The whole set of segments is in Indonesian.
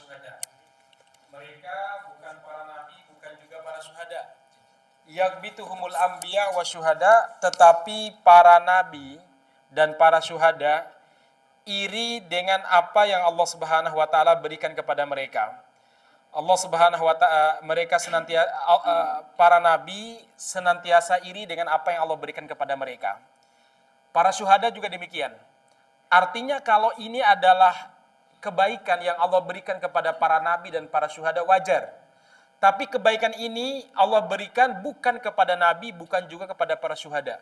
syuhada. Mereka bukan para nabi, bukan juga para syuhada. Yagbituhumul anbiya wa syuhada, tetapi para nabi dan para syuhada iri dengan apa yang Allah Subhanahu wa taala berikan kepada mereka. Allah Subhanahu wa taala mereka senantiasa para nabi senantiasa iri dengan apa yang Allah berikan kepada mereka. Para syuhada juga demikian. Artinya kalau ini adalah kebaikan yang Allah berikan kepada para nabi dan para syuhada, wajar. Tapi kebaikan ini Allah berikan bukan kepada nabi, bukan juga kepada para syuhada.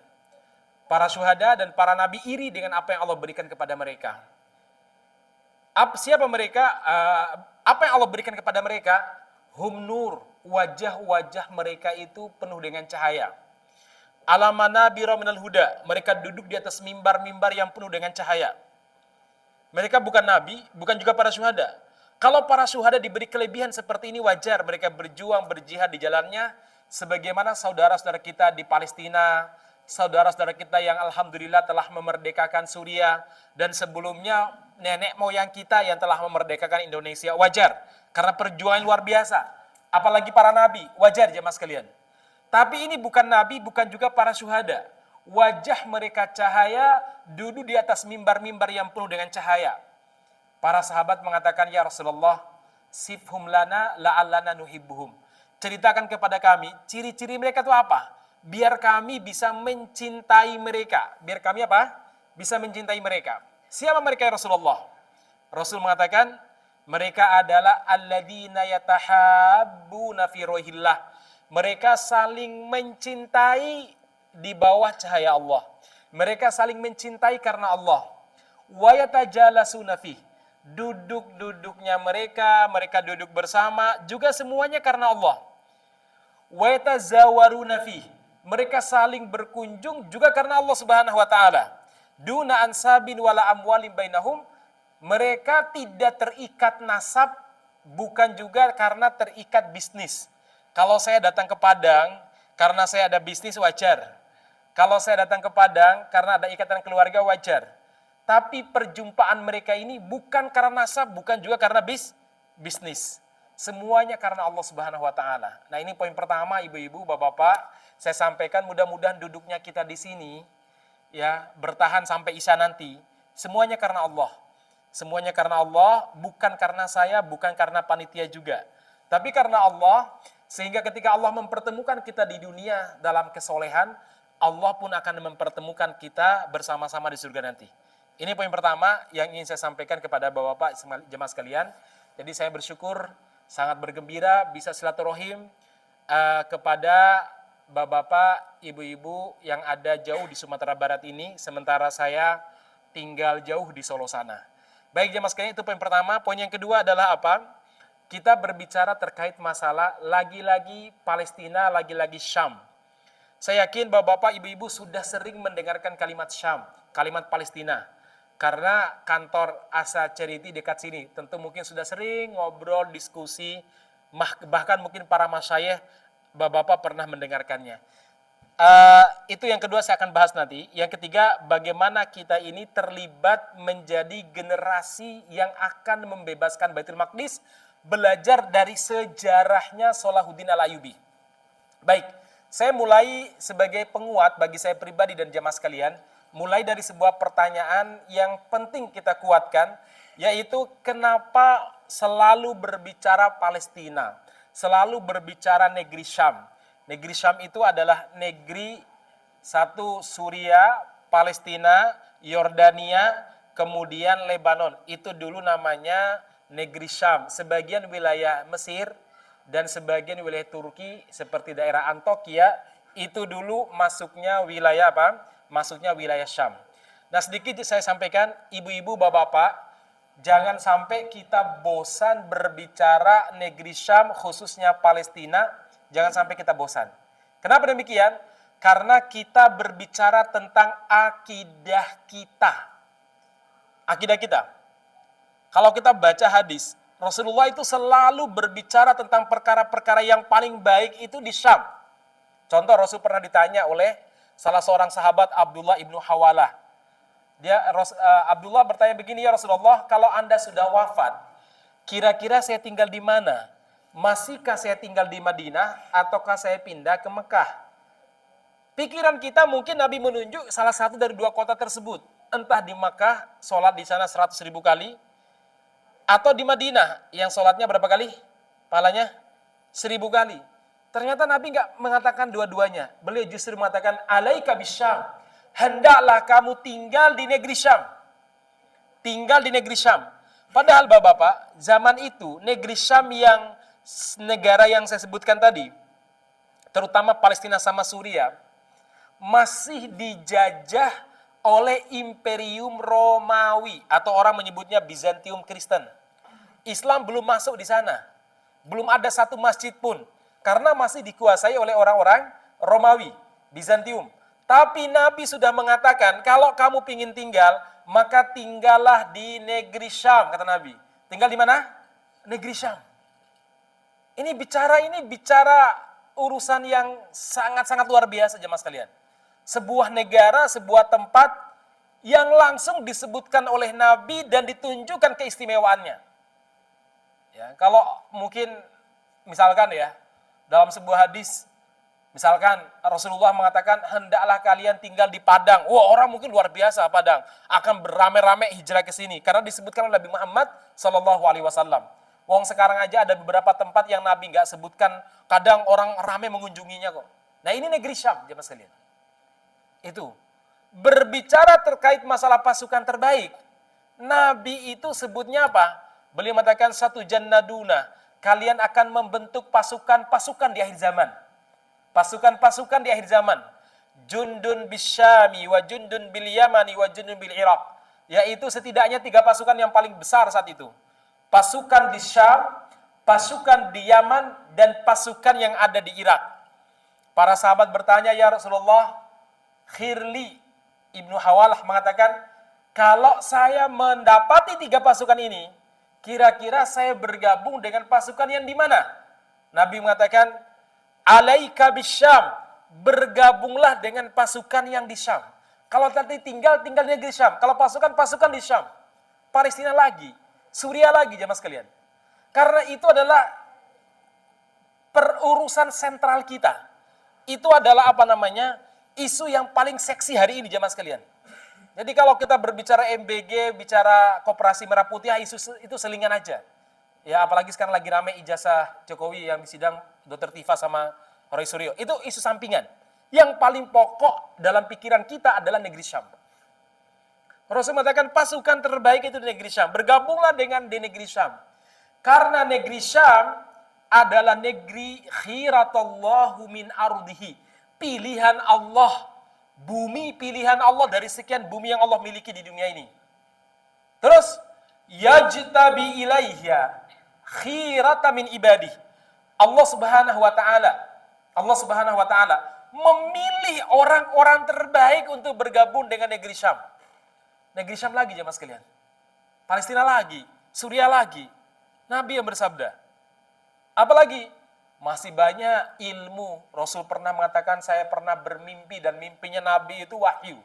Para syuhada dan para nabi iri dengan apa yang Allah berikan kepada mereka. Siapa mereka? Apa yang Allah berikan kepada mereka? Hum nur, wajah-wajah mereka itu penuh dengan cahaya. Alamana bira minal huda, mereka duduk di atas mimbar-mimbar yang penuh dengan cahaya. Mereka bukan nabi, bukan juga para syuhada. Kalau para syuhada diberi kelebihan seperti ini, wajar mereka berjuang, berjihad di jalannya, sebagaimana saudara-saudara kita di Palestina, saudara-saudara kita yang alhamdulillah telah memerdekakan Suriah, dan sebelumnya nenek moyang kita yang telah memerdekakan Indonesia, wajar. Karena perjuangan luar biasa. Apalagi para nabi, wajar jemaah sekalian. Tapi ini bukan nabi, bukan juga para syuhada. Wajah mereka cahaya, duduk di atas mimbar-mimbar yang penuh dengan cahaya. Para sahabat mengatakan, ya Rasulullah, sifhum lana la'allana nuhibbuhum. Ceritakan kepada kami, ciri-ciri mereka itu apa? Biar kami bisa mencintai mereka. Biar kami apa? Bisa mencintai mereka. Siapa mereka ya Rasulullah? Rasul mengatakan, mereka adalah alladzina yatahabbuna fi ruhillah. Mereka saling mencintai di bawah cahaya Allah. Mereka saling mencintai karena Allah. Wa yatajalasuna fi. Duduk-duduknya mereka duduk bersama juga semuanya karena Allah. Wa yatazawaruna fi. Mereka saling berkunjung juga karena Allah Subhanahu wa taala. Duna ansabin wala amwalin bainahum. Mereka tidak terikat nasab, bukan juga karena terikat bisnis. Kalau saya datang ke Padang karena saya ada bisnis, wajar. Kalau saya datang ke Padang karena ada ikatan keluarga, wajar. Tapi perjumpaan mereka ini bukan karena nasab, bukan juga karena bisnis. Semuanya karena Allah Subhanahu wa taala. Nah, ini poin pertama, ibu-ibu, bapak-bapak, saya sampaikan, mudah-mudahan duduknya kita di sini ya bertahan sampai Isya nanti. Semuanya karena Allah. Semuanya karena Allah, bukan karena saya, bukan karena panitia juga. Tapi karena Allah, sehingga ketika Allah mempertemukan kita di dunia dalam kesolehan, Allah pun akan mempertemukan kita bersama-sama di surga nanti. Ini poin pertama yang ingin saya sampaikan kepada bapak-bapak jemaah sekalian. Jadi saya bersyukur, sangat bergembira bisa silaturahim kepada bapak-bapak, ibu-ibu yang ada jauh di Sumatera Barat ini, sementara saya tinggal jauh di Solo sana. Baik jemaah sekalian, itu poin pertama. Poin yang kedua adalah apa? Kita berbicara terkait masalah lagi-lagi Palestina, lagi-lagi Syam. Saya yakin bapak-bapak, ibu-ibu sudah sering mendengarkan kalimat Syam, kalimat Palestina. Karena kantor Asa Charity dekat sini, tentu mungkin sudah sering ngobrol, diskusi, bahkan mungkin para masyayikh, bapak-bapak pernah mendengarkannya. Itu yang kedua saya akan bahas nanti. Yang ketiga, bagaimana kita ini terlibat menjadi generasi yang akan membebaskan Baitul Maqdis, belajar dari sejarahnya Salahuddin Al-Ayyubi. Baik, saya mulai sebagai penguat bagi saya pribadi dan jamaah sekalian, mulai dari sebuah pertanyaan yang penting kita kuatkan, yaitu kenapa selalu berbicara Palestina, selalu berbicara negeri Syam. Negeri Syam itu adalah negeri satu Suriah, Palestina, Yordania, kemudian Lebanon. Itu dulu namanya negeri Syam. Sebagian wilayah Mesir dan sebagian wilayah Turki seperti daerah Antokia itu dulu masuknya wilayah apa? Masuknya wilayah Syam. Nah, sedikit saya sampaikan, ibu-ibu, bapak-bapak, jangan sampai kita bosan berbicara negeri Syam, khususnya Palestina, jangan sampai kita bosan. Kenapa demikian? Karena kita berbicara tentang akidah kita. Akidah kita. Kalau kita baca hadis, Rasulullah itu selalu berbicara tentang perkara-perkara yang paling baik itu di Syam. Contoh, Rasul pernah ditanya oleh salah seorang sahabat, Abdullah ibnu Hawalah. Abdullah bertanya begini, ya Rasulullah, kalau Anda sudah wafat, Kira-kira saya tinggal di mana? Masihkah saya tinggal di Madinah ataukah saya pindah ke Mekah? Pikiran kita mungkin Nabi menunjuk salah satu dari dua kota tersebut. Entah di Makkah, sholat di sana 100.000 kali, atau di Madinah, yang sholatnya berapa kali? Pahalanya 1.000 kali. Ternyata Nabi nggak mengatakan dua-duanya. Beliau justru mengatakan, alaika bisyam. Hendaklah kamu tinggal di negeri Syam. Tinggal di negeri Syam. Padahal Bapak-Bapak, zaman itu negeri Syam yang negara yang saya sebutkan tadi, terutama Palestina sama Suriah, masih dijajah oleh Imperium Romawi atau orang menyebutnya Bizantium Kristen. Islam belum masuk di sana. Belum ada satu masjid pun karena masih dikuasai oleh orang-orang Romawi, Bizantium. Tapi Nabi sudah mengatakan, kalau kamu ingin tinggal, maka tinggallah di negeri Syam, kata Nabi. Tinggal di mana? Negeri Syam. Ini bicara urusan yang sangat-sangat luar biasa, jemaah sekalian. Sebuah negara, sebuah tempat yang langsung disebutkan oleh Nabi dan ditunjukkan keistimewaannya. Ya, kalau mungkin misalkan ya, dalam sebuah hadis, misalkan Rasulullah mengatakan, hendaklah kalian tinggal di Padang. Wah, orang mungkin luar biasa Padang, akan beramai-ramai hijrah ke sini karena disebutkan oleh Nabi Muhammad SAW. Wong sekarang aja ada beberapa tempat yang Nabi nggak sebutkan, kadang orang ramai mengunjunginya kok. Nah, ini negeri Syam, jemaah sekalian. Itu berbicara terkait masalah pasukan terbaik, Nabi itu sebutnya apa? Beliau mengatakan, satu jannaduna, kalian akan membentuk pasukan-pasukan di akhir zaman. Pasukan-pasukan di akhir zaman. Jundun bisyami wa jundun bil yamani wa jundun bil Iraq. Yaitu setidaknya 3 pasukan yang paling besar saat itu. Pasukan di Syam, pasukan di Yaman, dan pasukan yang ada di Irak. Para sahabat bertanya, ya Rasulullah, Khirli Ibnu Hawalah mengatakan, kalau saya mendapati 3 pasukan ini, kira-kira saya bergabung dengan pasukan yang di mana? Nabi mengatakan, alaika bisyam, bergabunglah dengan pasukan yang di Syam. Kalau tadi tinggal di negeri Syam, kalau pasukan di Syam, Palestina lagi, Suriah lagi, jemaah sekalian. Karena itu adalah perurusan sentral kita. Itu adalah isu yang paling seksi hari ini, jemaah sekalian. Jadi kalau kita berbicara MBG, bicara Koperasi Merah Putih, isu itu selingan aja. Ya, apalagi sekarang lagi ramai ijazah Jokowi yang disidang Dr. Tifa sama Roy Suryo. Itu isu sampingan. Yang paling pokok dalam pikiran kita adalah negeri Syam. Rasul mengatakan pasukan terbaik itu di negeri Syam. Bergabunglah dengan di negeri Syam. Karena negeri Syam adalah negeri khiratallahu min ardihi. Pilihan Allah. Bumi pilihan Allah dari sekian bumi yang Allah miliki di dunia ini. Terus, yajtabi ilaiha khirata min ibadih. Allah Subhanahu wa taala memilih orang-orang terbaik untuk bergabung dengan negeri Syam. Negeri Syam lagi, jemaah sekalian. Palestina lagi, Suriah lagi. Nabi yang bersabda. Apalagi masih banyak ilmu. Rasul pernah mengatakan, saya pernah bermimpi dan mimpinya Nabi itu wahyu.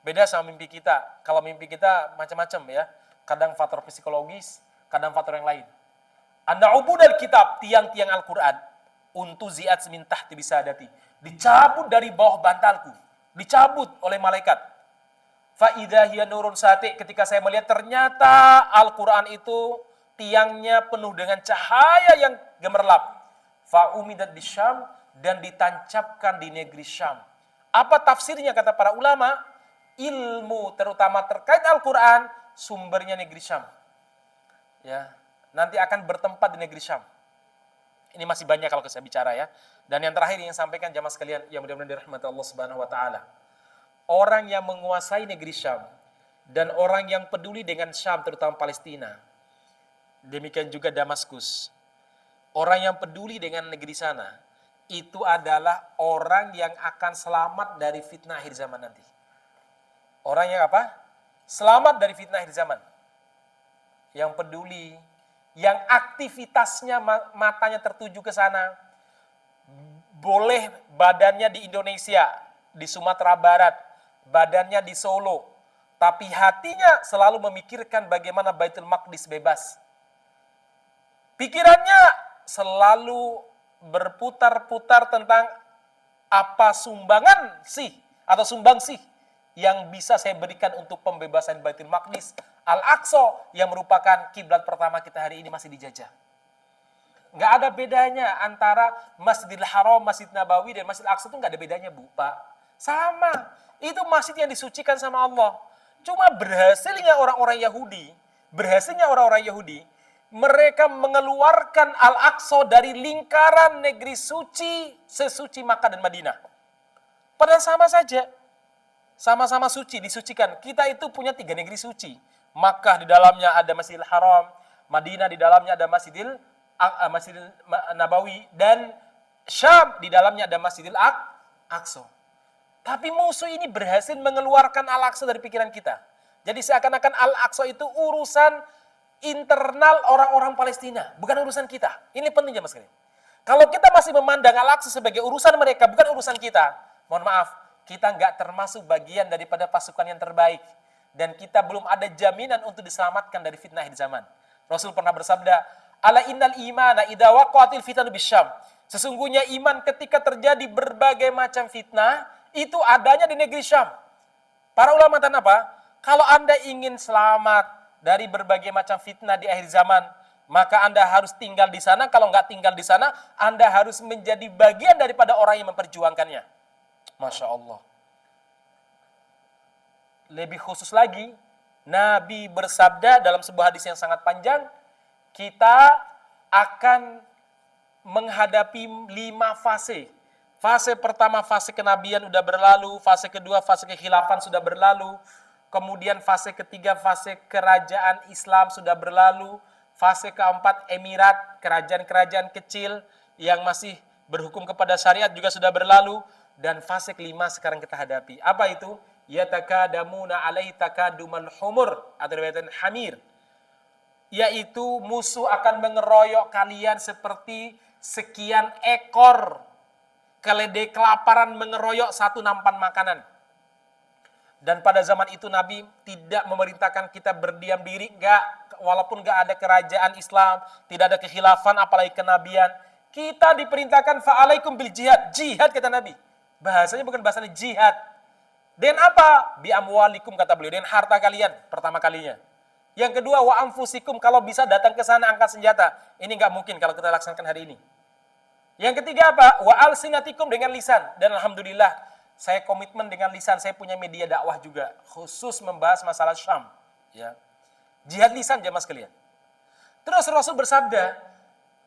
Beda sama mimpi kita. Kalau mimpi kita macam-macam ya. Kadang faktor psikologis, kadang faktor yang lain. Anda ubudal kitab, tiang-tiang Al-Quran. Untu ziat min tahti bisadati. Dicabut dari bawah bantalku. Dicabut oleh malaikat. Fa'idha hiya nurun sati, ketika saya melihat ternyata Al-Quran itu tiangnya penuh dengan cahaya yang gemerlap. Fa'umidat di Syam, dan ditancapkan di negeri Syam. Apa tafsirnya kata para ulama? Ilmu terutama terkait Al-Quran, sumbernya negeri Syam. Ya, nanti akan bertempat di negeri Syam. Ini masih banyak kalau saya bicara ya. Dan yang terakhir yang sampaikan jamaah sekalian yang mudah-mudahan dirahmati Allah Subhanahu wa taala. Orang yang menguasai negeri Syam dan orang yang peduli dengan Syam terutama Palestina. Demikian juga Damaskus. Orang yang peduli dengan negeri sana itu adalah orang yang akan selamat dari fitnah akhir zaman nanti. Orang yang apa? Selamat dari fitnah akhir zaman. Yang peduli, yang aktivitasnya matanya tertuju ke sana. Boleh badannya di Indonesia, di Sumatera Barat, badannya di Solo, tapi hatinya selalu memikirkan bagaimana Baitul Maqdis bebas. Pikirannya selalu berputar-putar tentang apa sumbangan sih atau sumbang sih yang bisa saya berikan untuk pembebasan Baitul Maqdis, Al-Aqsa yang merupakan kiblat pertama kita hari ini masih dijajah. Nggak ada bedanya antara Masjidil Haram, Masjid Nabawi dan Masjid Al-Aqsa itu nggak ada bedanya, Bu, Pak. Sama. Itu masjid yang disucikan sama Allah. Cuma berhasilnya orang-orang Yahudi, mereka mengeluarkan Al-Aqsa dari lingkaran negeri suci sesuci Makkah dan Madinah. Padahal sama saja. Sama-sama suci, disucikan. Kita itu punya 3 negeri suci. Makkah di dalamnya ada Masjidil Haram, Madinah di dalamnya ada Masjidil Nabawi, dan Syam di dalamnya ada Masjidil Aqsa. Tapi musuh ini berhasil mengeluarkan Al-Aqsa dari pikiran kita. Jadi seakan-akan Al-Aqsa itu urusan internal orang-orang Palestina, bukan urusan kita. Ini penting ya Mas sekalian. Kalau kita masih memandang Al-Aqsa sebagai urusan mereka, bukan urusan kita, mohon maaf, kita nggak termasuk bagian daripada pasukan yang terbaik. Dan kita belum ada jaminan untuk diselamatkan dari fitnah di zaman. Rasul pernah bersabda, ala innal imana idza waqa'atil fitnatu bisyam. Sesungguhnya iman ketika terjadi berbagai macam fitnah, itu adanya di negeri Syam. Para ulama mengatakan apa? Kalau Anda ingin selamat dari berbagai macam fitnah di akhir zaman, maka Anda harus tinggal di sana. Kalau nggak tinggal di sana, Anda harus menjadi bagian daripada orang yang memperjuangkannya. Masya Allah. Lebih khusus lagi, Nabi bersabda dalam sebuah hadis yang sangat panjang, kita akan menghadapi 5 fase. Fase pertama, fase kenabian sudah berlalu. Fase kedua, fase kekhilafan sudah berlalu. Kemudian fase ketiga, fase kerajaan Islam sudah berlalu. Fase keempat, emirat, kerajaan-kerajaan kecil yang masih berhukum kepada syariat juga sudah berlalu. Dan fase kelima sekarang kita hadapi. Apa itu? Yatakadamuna alaihi takadumal humur atau riwayatan hamir. Yaitu musuh akan mengeroyok kalian seperti sekian ekor keledai kelaparan mengeroyok satu nampan makanan. Dan pada zaman itu Nabi tidak memerintahkan kita berdiam diri, walaupun enggak ada kerajaan Islam, tidak ada kekhilafan apalagi kenabian. Kita diperintahkan fa'alaikum bil jihad. Jihad kata Nabi. Bahasanya bukan bahasanya jihad. Dan apa? Bi amwalikum kata beliau, dengan harta kalian pertama kalinya. Yang kedua, wa anfusikum, kalau bisa datang ke sana angkat senjata. Ini enggak mungkin kalau kita laksanakan hari ini. Yang ketiga apa? Wa alsinatikum, dengan lisan. Dan alhamdulillah, saya komitmen dengan lisan, saya punya media dakwah juga, khusus membahas masalah Syam. Ya. Jihad lisan jemaah sekalian. Terus Rasul bersabda,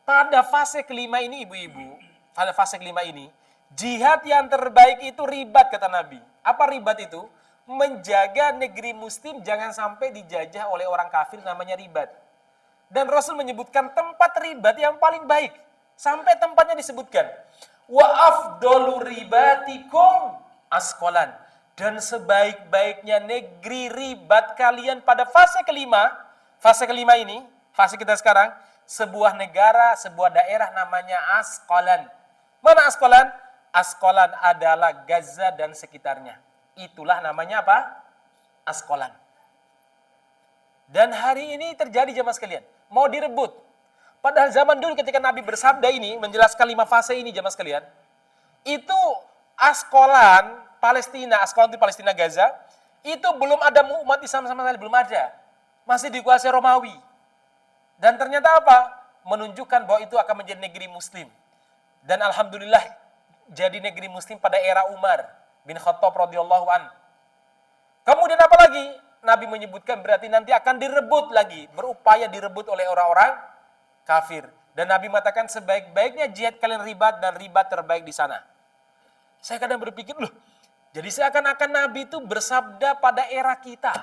pada fase kelima ini ibu-ibu, pada fase kelima ini, jihad yang terbaik itu ribat kata Nabi. Apa ribat itu? Menjaga negeri muslim jangan sampai dijajah oleh orang kafir, namanya ribat. Dan Rasul menyebutkan tempat ribat yang paling baik. Sampai tempatnya disebutkan. Wa afdalu ribatikum asqalan. Dan sebaik-baiknya negeri ribat kalian pada fase kelima ini, fase kita sekarang, sebuah negara, sebuah daerah namanya Asqalan. Mana Asqalan? Asqalan adalah Gaza dan sekitarnya. Itulah namanya apa? Asqalan. Dan hari ini terjadi jemaah sekalian, mau direbut. Padahal zaman dulu ketika Nabi bersabda ini, menjelaskan 5 fase ini jemaah sekalian, itu Asqalan, Palestina, Asqalan itu Palestina Gaza, itu belum ada umat Islam sama sekali, belum ada. Masih dikuasai Romawi. Dan ternyata apa? Menunjukkan bahwa itu akan menjadi negeri muslim. Dan alhamdulillah jadi negeri muslim pada era Umar bin Khattab radhiyallahu an. Kemudian apa lagi? Nabi menyebutkan berarti nanti akan direbut lagi, berupaya direbut oleh orang-orang kafir. Dan Nabi mengatakan sebaik-baiknya jihad kalian ribat, dan ribat terbaik di sana. Saya kadang berpikir, loh, jadi seakan-akan Nabi itu bersabda pada era kita.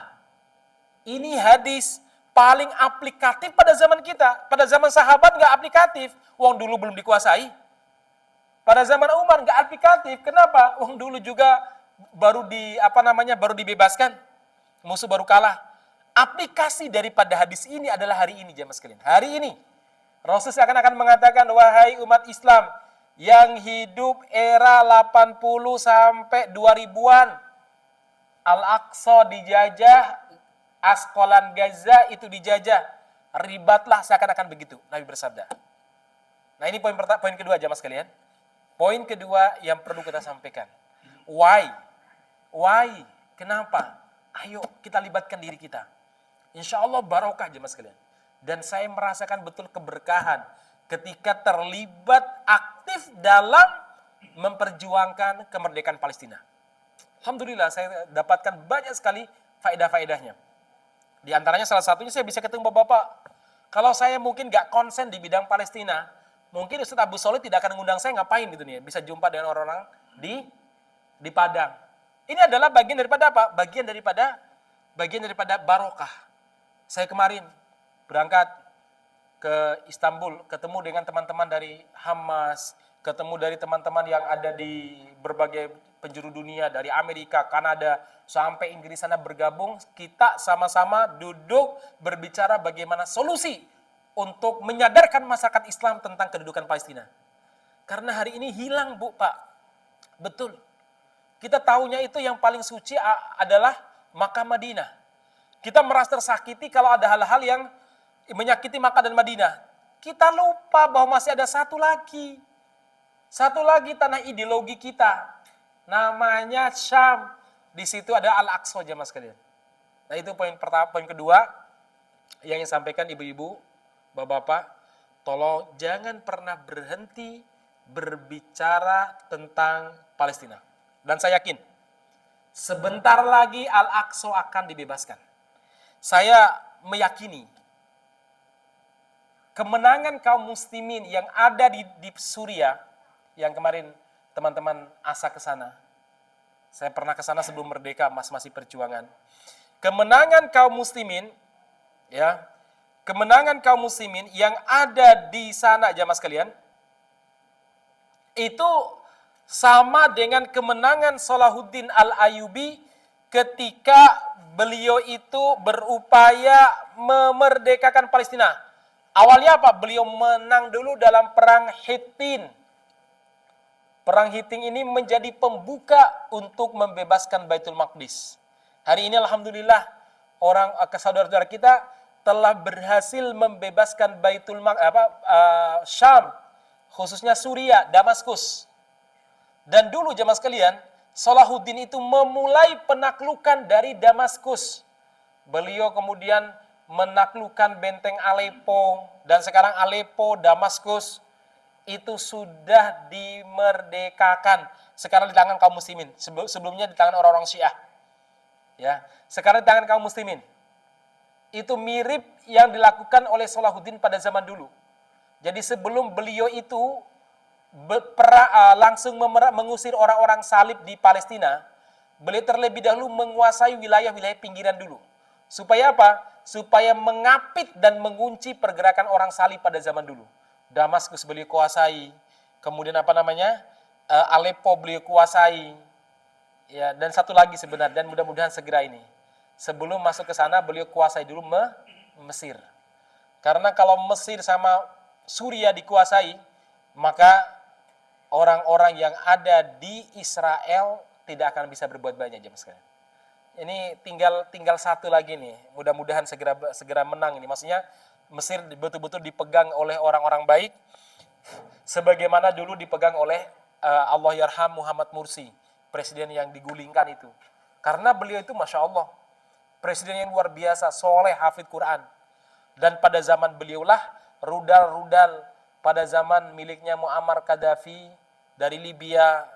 Ini hadis paling aplikatif pada zaman kita. Pada zaman sahabat nggak aplikatif, wong dulu belum dikuasai. Pada zaman Umar nggak aplikatif. Kenapa? Wong dulu juga baru dibebaskan, musuh baru kalah. Aplikasi daripada hadis ini adalah hari ini jemaah sekalian. Hari ini Rasul akan mengatakan, wahai umat Islam yang hidup era 80 sampai 2000-an, Al-Aqsa dijajah, Asqalan Gaza itu dijajah. ribatlah seakan-akan begitu. Nabi bersabda. Nah ini poin kedua jamaah sekalian. Poin kedua yang perlu kita sampaikan. Why? Why? Kenapa? Ayo kita libatkan diri kita. Insya Allah barokah jemaah sekalian. Dan saya merasakan betul keberkahan ketika terlibat aktif dalam memperjuangkan kemerdekaan Palestina. Alhamdulillah saya dapatkan banyak sekali faedah-faedahnya. Di antaranya salah satunya saya bisa ketemu bapak-bapak. Kalau saya mungkin gak konsen di bidang Palestina, mungkin Ustaz Abu Sholih tidak akan mengundang saya ngapain gitu nih. Bisa jumpa dengan orang-orang di Padang. Ini adalah bagian daripada apa? Bagian daripada barokah. Saya kemarin berangkat ke Istanbul, ketemu dengan teman-teman dari Hamas, ketemu dari teman-teman yang ada di berbagai penjuru dunia, dari Amerika, Kanada, sampai Inggris sana bergabung, kita sama-sama duduk berbicara bagaimana solusi untuk menyadarkan masyarakat Islam tentang kedudukan Palestina. Karena hari ini hilang, Bu, Pak. Betul. Kita tahunya itu yang paling suci adalah Makkah Madinah. Kita merasa tersakiti kalau ada hal-hal yang menyakiti Makkah dan Madinah. Kita lupa bahwa masih ada satu lagi. Satu lagi tanah ideologi kita. Namanya Syam. Di situ ada Al-Aqsa jemaah sekalian. Nah itu poin kedua yang sampaikan ibu-ibu, bapak-bapak. Tolong jangan pernah berhenti berbicara tentang Palestina. Dan saya yakin, sebentar lagi Al-Aqsa akan dibebaskan. Saya meyakini kemenangan kaum muslimin yang ada di Suriah, yang kemarin teman-teman asa ke sana. Saya pernah ke sana sebelum merdeka, masih perjuangan. Kemenangan kaum muslimin, ya, kemenangan kaum muslimin yang ada di sana jamaah sekalian, itu sama dengan kemenangan Salahuddin Al-Ayyubi ketika beliau itu berupaya memerdekakan Palestina. Awalnya apa? Beliau menang dulu dalam perang Hittin. Perang Hittin ini menjadi pembuka untuk membebaskan Baitul Maqdis. Hari ini alhamdulillah saudara-saudara kita telah berhasil membebaskan Syam, khususnya Suriah, Damaskus. Dan dulu jemaah sekalian, Salahuddin itu memulai penaklukan dari Damaskus. Beliau kemudian menaklukkan benteng Aleppo, dan sekarang Aleppo, Damaskus itu sudah dimerdekakan. Sekarang di tangan kaum muslimin. Sebelumnya di tangan orang-orang Syiah. Ya, sekarang di tangan kaum muslimin. Itu mirip yang dilakukan oleh Salahuddin pada zaman dulu. Jadi sebelum beliau itu langsung mengusir orang-orang salib di Palestina, beliau terlebih dahulu menguasai wilayah-wilayah pinggiran dulu. Supaya apa? Supaya mengapit dan mengunci pergerakan orang salib pada zaman dulu. Damaskus beliau kuasai, kemudian Aleppo beliau kuasai, ya, dan satu lagi sebenarnya, dan mudah-mudahan segera ini. Sebelum masuk ke sana beliau kuasai dulu Mesir. Karena kalau Mesir sama Suriah dikuasai, maka orang-orang yang ada di Israel tidak akan bisa berbuat banyak jemaah sekalian. Ini tinggal satu lagi nih. Mudah-mudahan segera menang ini. Maksudnya Mesir betul-betul dipegang oleh orang-orang baik, sebagaimana dulu dipegang oleh Allahyarham Muhammad Mursi, presiden yang digulingkan itu. Karena beliau itu masya Allah, presiden yang luar biasa, soleh, hafid Quran. Dan pada zaman beliaulah rudal-rudal pada zaman miliknya Muammar Gaddafi dari Libya,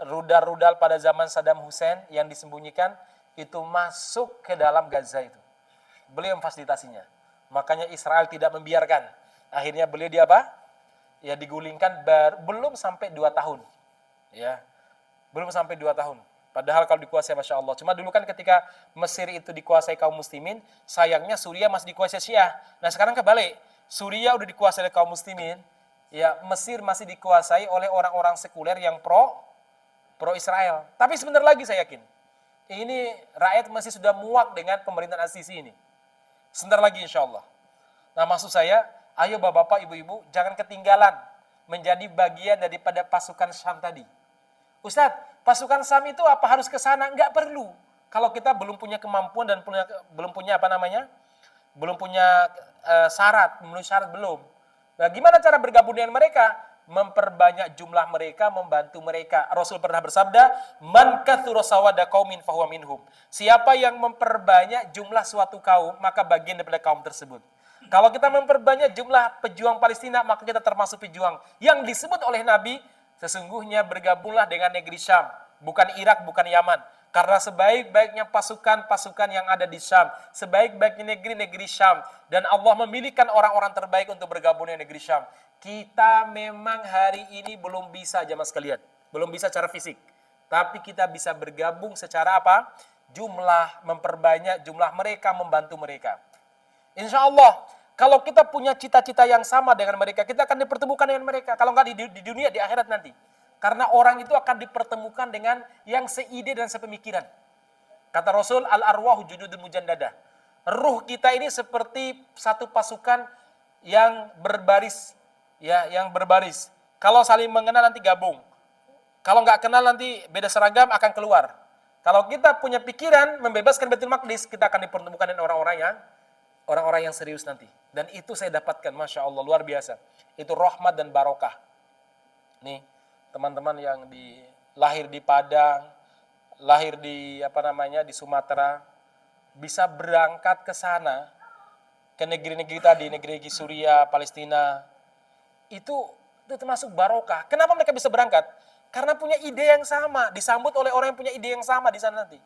rudal-rudal pada zaman Saddam Hussein yang disembunyikan itu masuk ke dalam Gaza itu. Beliau memfasilitasinya. Makanya Israel tidak membiarkan. Akhirnya beliau Ya digulingkan belum sampai 2 tahun. Ya. Belum sampai 2 tahun. Padahal kalau dikuasai Masya Allah. Cuma dulu kan ketika Mesir itu dikuasai kaum muslimin, sayangnya Suriah masih dikuasai Syiah. Nah sekarang kebalik. Suriah udah dikuasai oleh kaum muslimin, ya Mesir masih dikuasai oleh orang-orang sekuler yang pro Israel. Tapi sebentar lagi saya yakin, ini rakyat masih sudah muak dengan pemerintahan As-Sisi ini. Sebentar lagi insya Allah. Nah maksud saya, ayo bapak-bapak, ibu-ibu, jangan ketinggalan menjadi bagian daripada pasukan Syam tadi. Ustadz, pasukan Syam itu apa harus ke sana? Enggak perlu. Kalau kita belum punya kemampuan dan belum punya syarat, memenuhi syarat belum. Nah, gimana cara bergabung dengan mereka? Memperbanyak jumlah mereka, membantu mereka. Rasul pernah bersabda, "Man katsura sawada qaumin fahuwa minhum." Siapa yang memperbanyak jumlah suatu kaum, maka bagian daripada kaum tersebut. Kalau kita memperbanyak jumlah pejuang Palestina, maka kita termasuk pejuang yang disebut oleh Nabi, sesungguhnya bergabunglah dengan negeri Syam, bukan Irak, bukan Yaman. Karena sebaik-baiknya pasukan-pasukan yang ada di Syam, sebaik-baiknya negeri-negeri Syam, dan Allah memilihkan orang-orang terbaik untuk bergabung dengan negeri Syam. Kita memang hari ini belum bisa, jamaah sekalian, belum bisa secara fisik, tapi kita bisa bergabung secara apa? Jumlah, memperbanyak jumlah mereka, membantu mereka. Insya Allah, kalau kita punya cita-cita yang sama dengan mereka, kita akan dipertemukan dengan mereka. Kalau nggak di dunia, di akhirat nanti. Karena orang itu akan dipertemukan dengan yang seide dan sepemikiran. Kata Rasul, al-arwahu junudun mujannada. Ruh kita ini seperti satu pasukan yang berbaris, ya, yang berbaris. Kalau saling mengenal nanti gabung. Kalau nggak kenal nanti beda seragam akan keluar. Kalau kita punya pikiran membebaskan Baitul Maqdis, kita akan dipertemukan dengan orang-orang yang serius nanti. Dan itu saya dapatkan, Masya Allah, luar biasa. Itu rahmat dan barokah. Nih, teman-teman yang lahir di Padang, lahir di di Sumatera, bisa berangkat ke sana, ke negeri-negeri tadi, negeri Suria, Palestina, itu termasuk barokah. Kenapa mereka bisa berangkat? Karena punya ide yang sama, disambut oleh orang yang punya ide yang sama di sana nanti.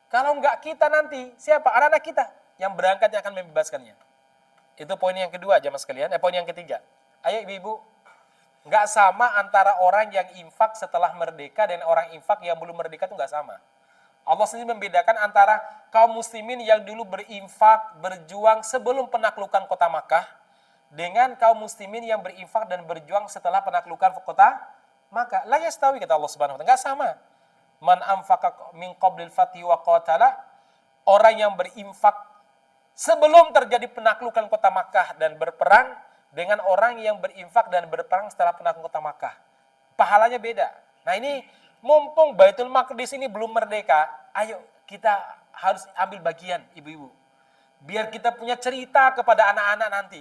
Kalau enggak kita nanti, siapa? Anak-anak kita yang berangkat yang akan membebaskannya. Itu poin yang kedua, jamaah sekalian. Poin yang ketiga. Ayo ibu-ibu, enggak sama antara orang yang infak setelah merdeka dan orang infak yang belum merdeka itu enggak sama. Allah sendiri membedakan antara kaum muslimin yang dulu berinfak, berjuang sebelum penaklukan kota Makkah, dengan kaum muslimin yang berinfak dan berjuang setelah penaklukan kota Makkah. La yastawi, kata Allah Subhanahu wa taala, enggak sama. Man anfaqa min qablil fathi wa qatala, orang yang berinfak sebelum terjadi penaklukan kota Makkah dan berperang, dengan orang yang berinfak dan berperang setelah penaklukan kota Makkah. Pahalanya beda. Nah, ini mumpung Baitul Maqdis ini belum merdeka, ayo kita harus ambil bagian, ibu-ibu. Biar kita punya cerita kepada anak-anak nanti.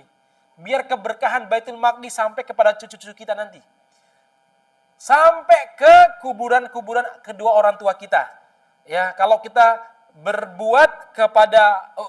Biar keberkahan Baitul Maqdis sampai kepada cucu-cucu kita nanti. Sampai ke kuburan-kuburan kedua orang tua kita. Ya, kalau kita berbuat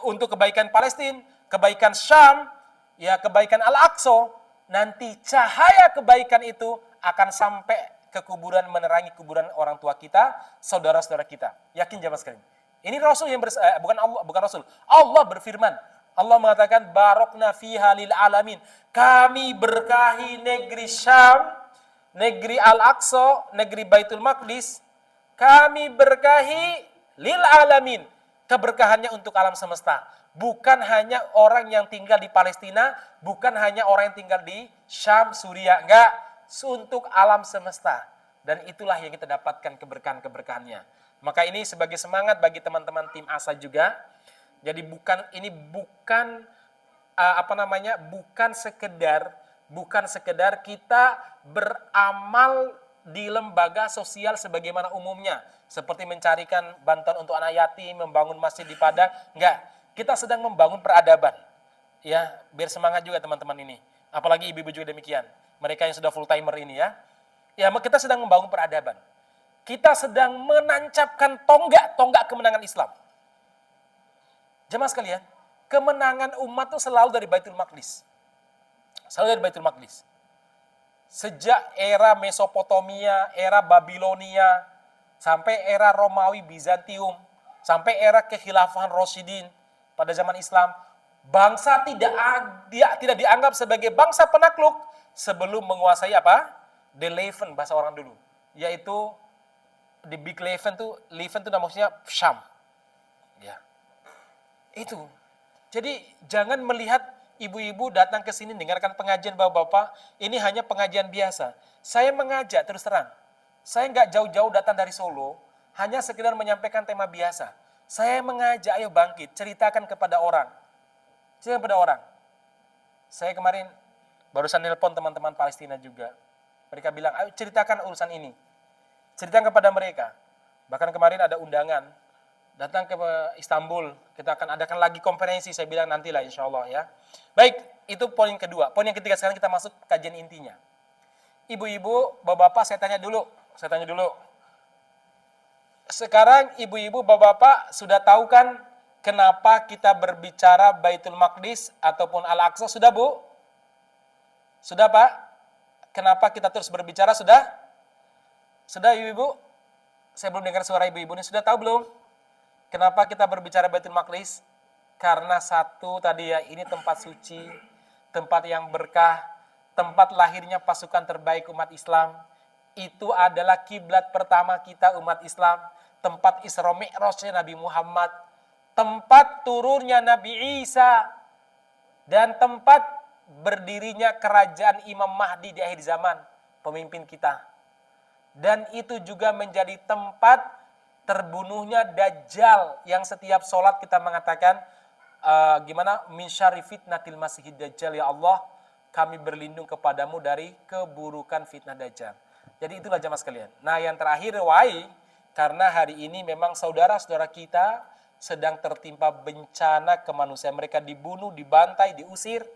untuk kebaikan Palestina, kebaikan Syam, ya, kebaikan Al-Aqsa, nanti cahaya kebaikan itu akan sampai ke kuburan, menerangi kuburan orang tua kita, saudara-saudara kita. Yakin jamaah sekalian? Ini Rasul yang bukan Rasul. Allah berfirman. Allah mengatakan barokna fiha lil alamin. Kami berkahi negeri Syam, negeri Al-Aqsa, negeri Baitul Maqdis. Kami berkahi lil alamin. Keberkahannya untuk alam semesta. Bukan hanya orang yang tinggal di Palestina, bukan hanya orang yang tinggal di Syam, Suria, enggak. Untuk alam semesta. Dan itulah yang kita dapatkan keberkahan-keberkahannya. Maka ini sebagai semangat bagi teman-teman tim ASA juga. Jadi bukan sekedar kita beramal di lembaga sosial sebagaimana umumnya, seperti mencarikan bantuan untuk anak yatim, membangun masjid di Padang, enggak. Kita sedang membangun peradaban. Ya, biar semangat juga teman-teman ini. Apalagi ibu-ibu juga demikian. Mereka yang sudah full timer ini ya. Ya, kita sedang membangun peradaban. Kita sedang menancapkan tonggak kemenangan Islam. Jemaah sekalian, kemenangan umat itu selalu dari Baitul Maqdis. Selalu dari Baitul Maqdis. Sejak era Mesopotamia, era Babilonia, sampai era Romawi Bizantium, sampai era kekhilafahan Rasyidin pada zaman Islam, bangsa tidak dianggap sebagai bangsa penakluk sebelum menguasai apa? The Levant, bahasa orang dulu, yaitu the Big Levant tuh namanya Syam. Ya. Itu. Jadi jangan melihat ibu-ibu datang ke sini dengarkan pengajian bapak-bapak, ini hanya pengajian biasa. Saya mengajak terus terang. Saya nggak jauh-jauh datang dari Solo, hanya sekedar menyampaikan tema biasa. Saya mengajak, ayo bangkit, ceritakan kepada orang. Ceritakan kepada orang. Saya kemarin barusan nelpon teman-teman Palestina juga. Mereka bilang, ayo ceritakan urusan ini. Ceritakan kepada mereka. Bahkan kemarin ada undangan datang ke Istanbul. Kita akan adakan lagi konferensi, saya bilang nantilah insya Allah ya. Baik, itu poin kedua. Poin yang ketiga, sekarang kita masuk kajian intinya. Ibu-ibu, bapak-bapak, saya tanya dulu. Sekarang ibu-ibu, bapak-bapak sudah tahu kan kenapa kita berbicara Baitul Maqdis ataupun Al-Aqsa? Sudah, Bu? Sudah, Pak? Kenapa kita terus berbicara? Sudah? Sudah, ibu-ibu? Saya belum dengar suara ibu-ibu ini. Sudah tahu belum? Kenapa kita berbicara Baitul Maqdis? Karena satu tadi ya, ini tempat suci, tempat yang berkah, tempat lahirnya pasukan terbaik umat Islam. Itu adalah kiblat pertama kita umat Islam, tempat Isra Mi'rajnya Nabi Muhammad, tempat turunnya Nabi Isa, dan tempat berdirinya kerajaan Imam Mahdi di akhir zaman, pemimpin kita. Dan itu juga menjadi tempat terbunuhnya Dajjal, yang setiap sholat kita mengatakan min syarri fitnatil masihid Dajjal, ya Allah kami berlindung kepadamu dari keburukan fitnah Dajjal. Jadi itulah jamaah sekalian. Nah yang terakhir karena hari ini memang saudara-saudara kita sedang tertimpa bencana kemanusiaan. Mereka dibunuh, dibantai, diusir.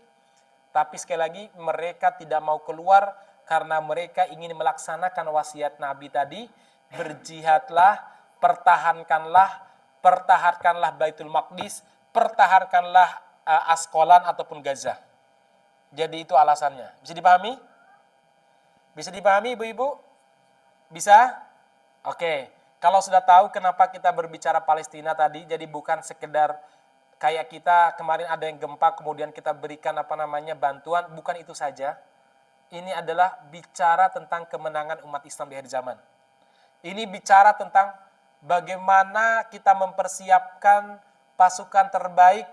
Tapi sekali lagi mereka tidak mau keluar karena mereka ingin melaksanakan wasiat Nabi tadi. Berjihadlah, pertahankanlah Baitul Maqdis, pertahankanlah Asqalan ataupun Gaza. Jadi itu alasannya. Bisa dipahami? Bisa dipahami ibu-ibu? Bisa? Oke. Kalau sudah tahu kenapa kita berbicara Palestina tadi, jadi bukan sekedar kayak kita kemarin ada yang gempa kemudian kita berikan bantuan, bukan itu saja. Ini adalah bicara tentang kemenangan umat Islam di akhir zaman. Ini bicara tentang bagaimana kita mempersiapkan pasukan terbaik,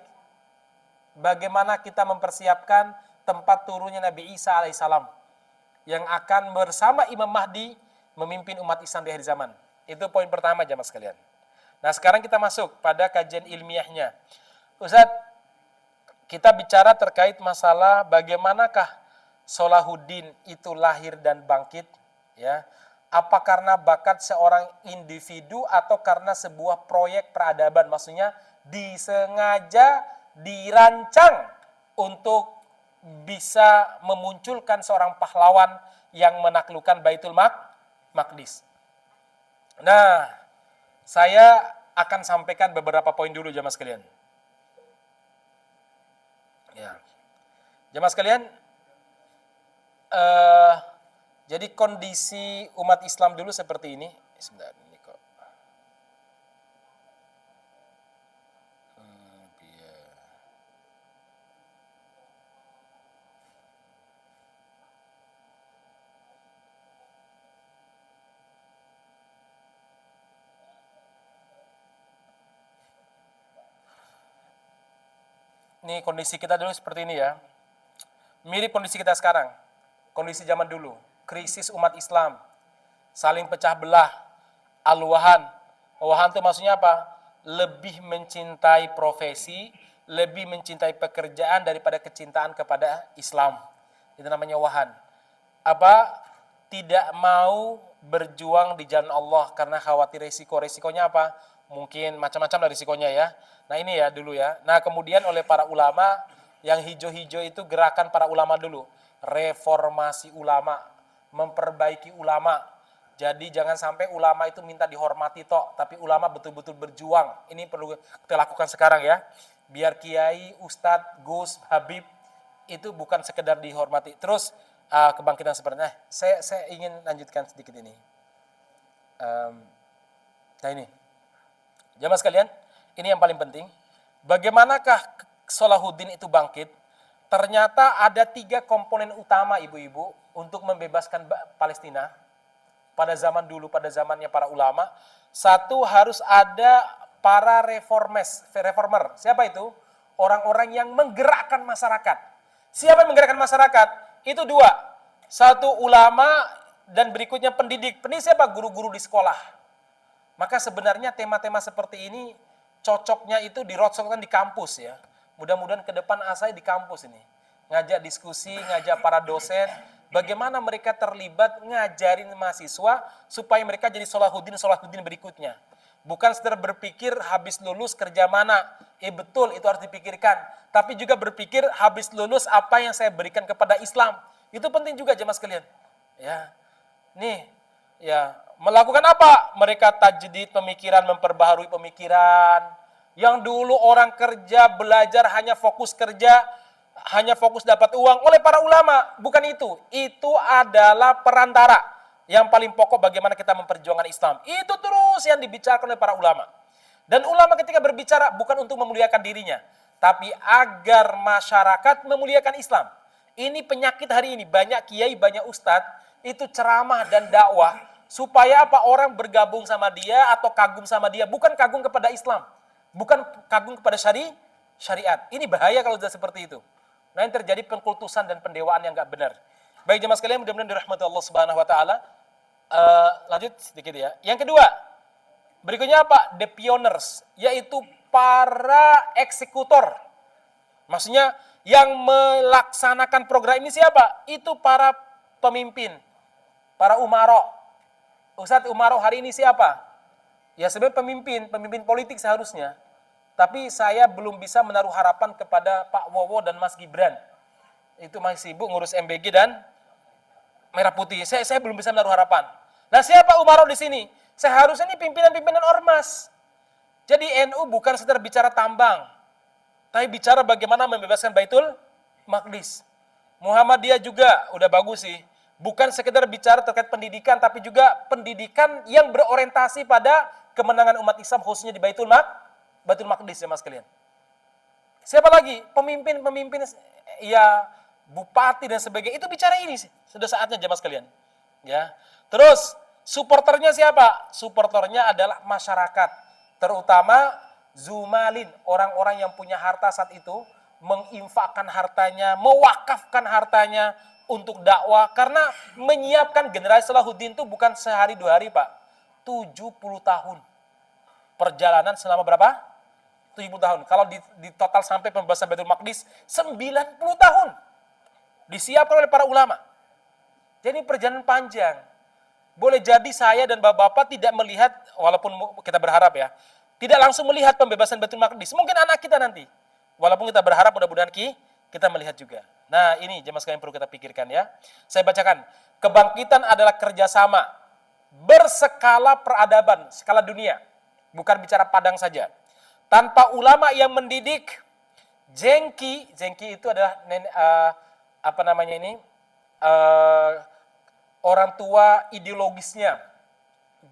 bagaimana kita mempersiapkan tempat turunnya Nabi Isa alaihissalam yang akan bersama Imam Mahdi memimpin umat Islam di akhir zaman. Itu poin pertama jamaah sekalian. Nah sekarang kita masuk pada kajian ilmiahnya. Ustaz, kita bicara terkait masalah bagaimanakah Salahuddin itu lahir dan bangkit, ya? Apa karena bakat seorang individu atau karena sebuah proyek peradaban? Maksudnya disengaja dirancang untuk bisa memunculkan seorang pahlawan yang menaklukkan Baitul Maqdis. Nah, saya akan sampaikan beberapa poin dulu jamaah sekalian. Ya. Jamaah sekalian, jadi kondisi umat Islam dulu seperti ini. Sebentar, ini kok. Ini kondisi kita dulu seperti ini ya. Mirip kondisi kita sekarang. Kondisi zaman dulu. Krisis umat Islam. Saling pecah belah. Al-wahan. Wahan itu maksudnya apa? Lebih mencintai profesi, lebih mencintai pekerjaan daripada kecintaan kepada Islam. Itu namanya wahan. Apa? Tidak mau berjuang di jalan Allah karena khawatir resiko. Resikonya apa? Mungkin macam-macam lah risikonya ya. Nah ini ya dulu ya. Nah kemudian oleh para ulama, yang hijau-hijau itu gerakan para ulama dulu. Reformasi ulama, memperbaiki ulama. Jadi jangan sampai ulama itu minta dihormati tok, tapi ulama betul-betul berjuang. Ini perlu kita lakukan sekarang ya. Biar kiai, ustadz, gus, habib, itu bukan sekedar dihormati. Terus kebangkitan sebenarnya. Saya ingin lanjutkan sedikit ini. Nah ini. Jamaah sekalian, ini yang paling penting. Bagaimanakah Salahuddin itu bangkit? Ternyata ada 3 komponen utama ibu-ibu untuk membebaskan Palestina pada zaman dulu, pada zamannya para ulama. Satu, harus ada para reformer. Siapa itu? Orang-orang yang menggerakkan masyarakat. Siapa yang menggerakkan masyarakat? Itu 2. Satu, ulama, dan berikutnya pendidik. Pendidik siapa? Guru-guru di sekolah. Maka sebenarnya tema-tema seperti ini cocoknya itu dirosokkan di kampus ya. Mudah-mudahan ke depan saya di kampus ini. Ngajak diskusi, ngajak para dosen. Bagaimana mereka terlibat ngajarin mahasiswa supaya mereka jadi Salahuddin berikutnya. Bukan sekedar berpikir habis lulus kerja mana. Betul, itu harus dipikirkan. Tapi juga berpikir habis lulus apa yang saya berikan kepada Islam. Itu penting juga jemaah sekalian. Ya. Nih, ya, melakukan apa? Mereka tajdid pemikiran, memperbaharui pemikiran. Yang dulu orang kerja, belajar hanya fokus kerja, hanya fokus dapat uang oleh para ulama. Bukan itu. Itu adalah perantara. Yang paling pokok bagaimana kita memperjuangkan Islam. Itu terus yang dibicarakan oleh para ulama. Dan ulama ketika berbicara bukan untuk memuliakan dirinya, tapi agar masyarakat memuliakan Islam. Ini penyakit hari ini. Banyak kiai, banyak ustadz, itu ceramah dan dakwah. Supaya apa? Orang bergabung sama dia atau kagum sama dia. Bukan kagum kepada Islam. Bukan kagum kepada syariat. Ini bahaya kalau sudah seperti itu. Nah, yang terjadi pengkultusan dan pendewaan yang enggak benar. Baik jemaah sekalian, mudah-mudahan dirahmati Allah Subhanahu wa taala. Lanjut sedikit ya. Yang kedua, berikutnya apa? The pioneers, yaitu para eksekutor. Maksudnya yang melaksanakan program ini siapa? Itu para pemimpin, para umaro. Ustadz umaro hari ini siapa? Ya sebenarnya pemimpin politik seharusnya. Tapi saya belum bisa menaruh harapan kepada Pak Wowo dan Mas Gibran. Itu masih sibuk ngurus MBG dan Merah Putih. Saya belum bisa menaruh harapan. Nah, siapa umaro di sini? Seharusnya ini pimpinan-pimpinan ormas. Jadi NU bukan sekedar bicara tambang, tapi bicara bagaimana membebaskan Baitul Maqdis. Muhammadiyah juga udah bagus sih. Bukan sekedar bicara terkait pendidikan, tapi juga pendidikan yang berorientasi pada kemenangan umat Islam khususnya di Baitul Maqdis ya mas kalian. Siapa lagi? Pemimpin ya bupati dan sebagainya. Itu bicara ini sih. Sudah saatnya jemaah sekalian. Ya. Terus supporternya siapa? Supporternya adalah masyarakat, terutama zumalin, orang-orang yang punya harta saat itu menginfakkan hartanya, mewakafkan hartanya untuk dakwah karena menyiapkan generasi Salahuddin itu bukan sehari dua hari, Pak. 70 tahun. Perjalanan selama berapa? 70 tahun. Kalau di total sampai pembebasan Baitul Maqdis 90 tahun. Disiapkan oleh para ulama. Jadi perjalanan panjang. Boleh jadi saya dan bapak-bapak tidak melihat, walaupun kita berharap ya, tidak langsung melihat pembebasan Baitul Maqdis. Mungkin anak kita nanti. Walaupun kita berharap mudah-mudahan kita melihat juga. Nah ini jemaah sekalian perlu kita pikirkan ya. Saya bacakan. Kebangkitan adalah kerjasama berskala peradaban, skala dunia. Bukan bicara Padang saja. Tanpa ulama yang mendidik, jengki itu adalah orang tua ideologisnya,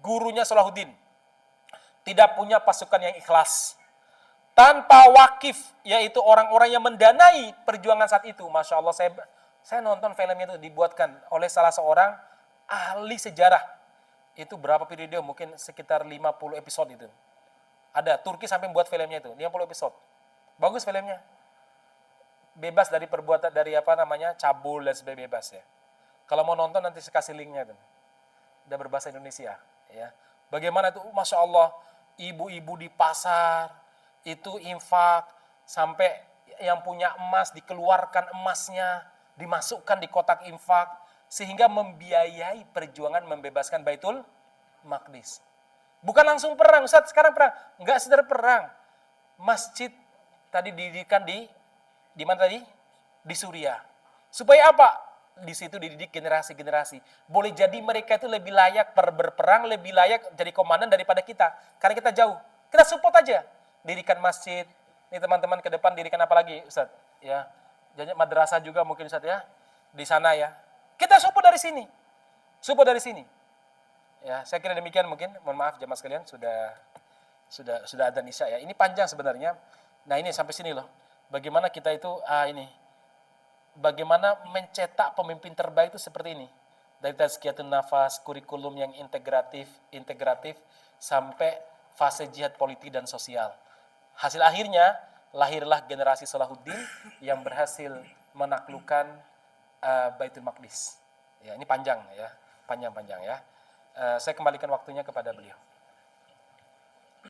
gurunya Salahuddin, tidak punya pasukan yang ikhlas. Tanpa wakif, yaitu orang-orang yang mendanai perjuangan saat itu. Masya Allah, saya nonton filmnya itu dibuatkan oleh salah seorang ahli sejarah. Itu berapa periode? Mungkin sekitar 50 episode itu. Ada, Turki sampai buat filmnya itu, 50 episode. Bagus filmnya. Bebas dari perbuatan, cabul dan sebagainya, bebas ya. Kalau mau nonton nanti saya kasih linknya tuh. Udah berbahasa Indonesia ya. Bagaimana itu Masya Allah, ibu-ibu di pasar itu infak sampai yang punya emas dikeluarkan emasnya, dimasukkan di kotak infak sehingga membiayai perjuangan membebaskan Baitul Maqdis. Bukan langsung perang, Ustaz, sekarang perang. Enggak sekedar perang. Masjid tadi didirikan di mana tadi? Di Suriah. Supaya apa? Di situ dididik generasi-generasi. Boleh jadi mereka itu lebih layak berperang, lebih layak jadi komandan daripada kita. Karena kita jauh. Kita support aja. Dirikan masjid. Nih teman-teman ke depan dirikan apa lagi, Ustaz? Ya. Jadi madrasah juga mungkin Ustaz ya. Di sana ya. Kita support dari sini. Support dari sini. Ya, saya kira demikian mungkin. Mohon maaf jemaah sekalian sudah adzan Isya ya. Ini panjang sebenarnya. Nah, ini sampai sini loh. Bagaimana kita itu bagaimana mencetak pemimpin terbaik itu seperti ini. Dari tazkiyatun nafas, kurikulum yang integratif sampai fase jihad politik dan sosial. Hasil akhirnya lahirlah generasi Salahuddin yang berhasil menaklukkan Baitul Maqdis. Ya, ini panjang ya. Panjang ya. Saya kembalikan waktunya kepada beliau.